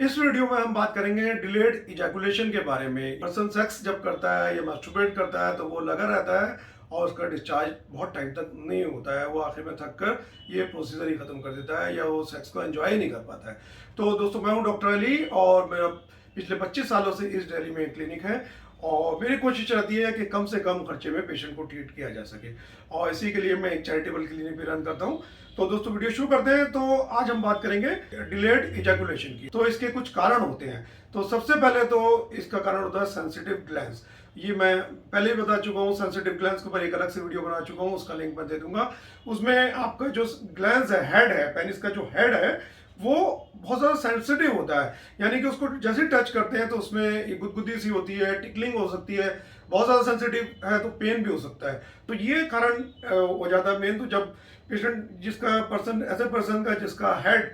इस वीडियो में हम बात करेंगे डिलेड इजैकुलेशन के बारे में। पर्सन सेक्स जब करता है या मास्टरबेट करता है तो वो लगा रहता है और उसका डिस्चार्ज बहुत टाइम तक नहीं होता है। वो आखिर में थक कर ये प्रोसीजर ही खत्म कर देता है या वो सेक्स को एंजॉय ही नहीं कर पाता है। तो दोस्तों, मैं हूं डॉक्टर अली और मेरा पिछले 25 सालों से इस दिल्ली में क्लिनिक है और मेरी कोशिश रहती है कि कम से कम खर्चे में पेशेंट को ट्रीट किया जा सके और इसी के लिए मैं एक चैरिटेबल क्लिनिक भी रन करता हूं। तो दोस्तों, वीडियो शुरू करते हैं। तो आज हम बात करेंगे डिलेड इजैकुलेशन की। तो इसके कुछ कारण होते हैं। तो सबसे पहले तो इसका कारण होता है सेंसिटिव ग्लैंड्स। ये मैं पहले ही बता चुका हूँ, सेंसिटिव ग्लैंड्स के ऊपर एक अलग से वीडियो बना चुका हूँ, उसका लिंक मैं दे दूंगा। उसमें आपका जो ग्लैंड्स है, हेड है, पेनिस का जो हेड है वो बहुत ज़्यादा सेंसिटिव होता है। यानी कि उसको जैसे टच करते हैं तो उसमें एक गुदगुदी सी होती है, टिकलिंग हो सकती है, बहुत ज़्यादा सेंसिटिव है तो पेन भी हो सकता है। तो ये कारण हो जाता है मेन। तो जब पेशेंट जिसका पर्सन ऐसे पर्सन का जिसका हेड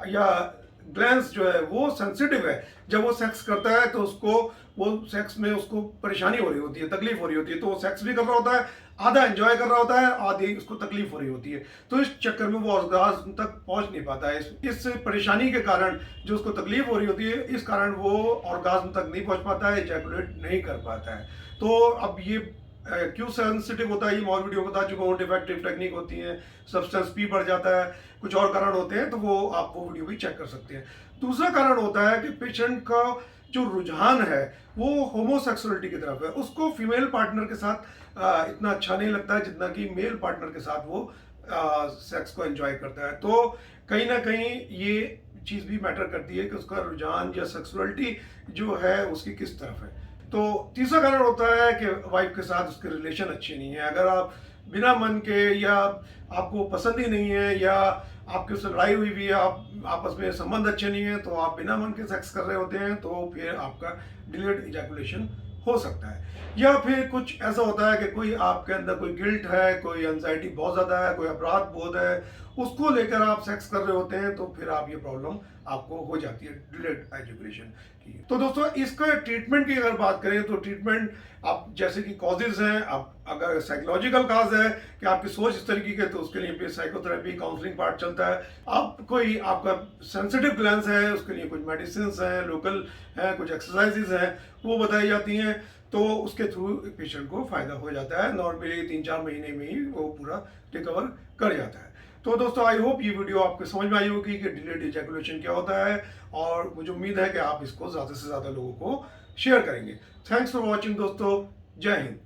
या ग्लैंस जो है वो सेंसिटिव है, जब वो सेक्स करता है तो उसको वो सेक्स में उसको परेशानी हो रही होती है, तकलीफ हो रही होती है। तो वो सेक्स भी कर रहा होता है, आधा एंजॉय कर रहा होता है, आधी उसको तकलीफ हो रही होती है। तो इस चक्कर में वो ऑर्गाज्म तक पहुंच नहीं पाता है। इस परेशानी के कारण जो उसको तकलीफ हो रही होती है, इस कारण वो ऑर्गाज्म तक नहीं पहुंच पाता है, इजैकुलेट नहीं कर पाता है। तो अब ये क्यों सेंसिटिव होता है ये मैं और वीडियो बता चुका हूँ। डिफेक्टिव टेक्निक होती है, सब्सटेंस पी बढ़ जाता है, कुछ और कारण होते हैं, तो वो आप वो वीडियो भी चेक कर सकते हैं। दूसरा कारण होता है कि पेशेंट का जो रुझान है वो होमोसेक्सुअलिटी की तरफ है। उसको फीमेल पार्टनर के साथ इतना अच्छा नहीं लगता है जितना कि मेल पार्टनर के साथ वो सेक्स को एंजॉय करता है। तो कहीं ना कहीं ये चीज़ भी मैटर करती है कि उसका रुझान या सेक्सुअलिटी जो है उसकी किस तरफ है। तो तीसरा कारण होता है कि वाइफ के साथ उसके रिलेशन अच्छे नहीं है। अगर आप बिना मन के या आपको पसंद ही नहीं है या आपके उससे लड़ाई हुई भी है, आप आपस में संबंध अच्छे नहीं है, तो आप बिना मन के सेक्स कर रहे होते हैं, तो फिर आपका डिलेड इजैकुलेशन हो सकता है। या फिर कुछ ऐसा होता है कि कोई आपके अंदर कोई गिल्ट है, कोई एंजाइटी बहुत ज़्यादा है, कोई अपराध बोध है, उसको लेकर आप सेक्स कर रहे होते हैं, तो फिर आप ये प्रॉब्लम आपको हो जाती है डिलेड इजैकुलेशन की। तो दोस्तों, इसका ट्रीटमेंट की अगर बात करें तो ट्रीटमेंट आप जैसे कि कॉजेज हैं, आप अगर साइकोलॉजिकल काज है कि आपकी सोच इस तरीके की, तो उसके लिए फिर साइकोथेरेपी काउंसलिंग पार्ट चलता है। आप कोई आपका सेंसिटिव ग्लैंस है, उसके लिए कुछ मेडिसिन हैं, लोकल हैं, कुछ एक्सरसाइजेज हैं, वो बताई जाती हैं। तो उसके थ्रू पेशेंट को फायदा हो जाता है। नॉर्मली 3-4 महीने में ही वो पूरा रिकवर कर जाता है। तो दोस्तों, आई होप ये वीडियो आपको समझ में आई होगी कि डिलेड इजैकुलेशन क्या होता है और मुझे उम्मीद है कि आप इसको ज़्यादा से ज़्यादा लोगों को शेयर करेंगे। थैंक्स फॉर वॉचिंग दोस्तों। जय हिंद।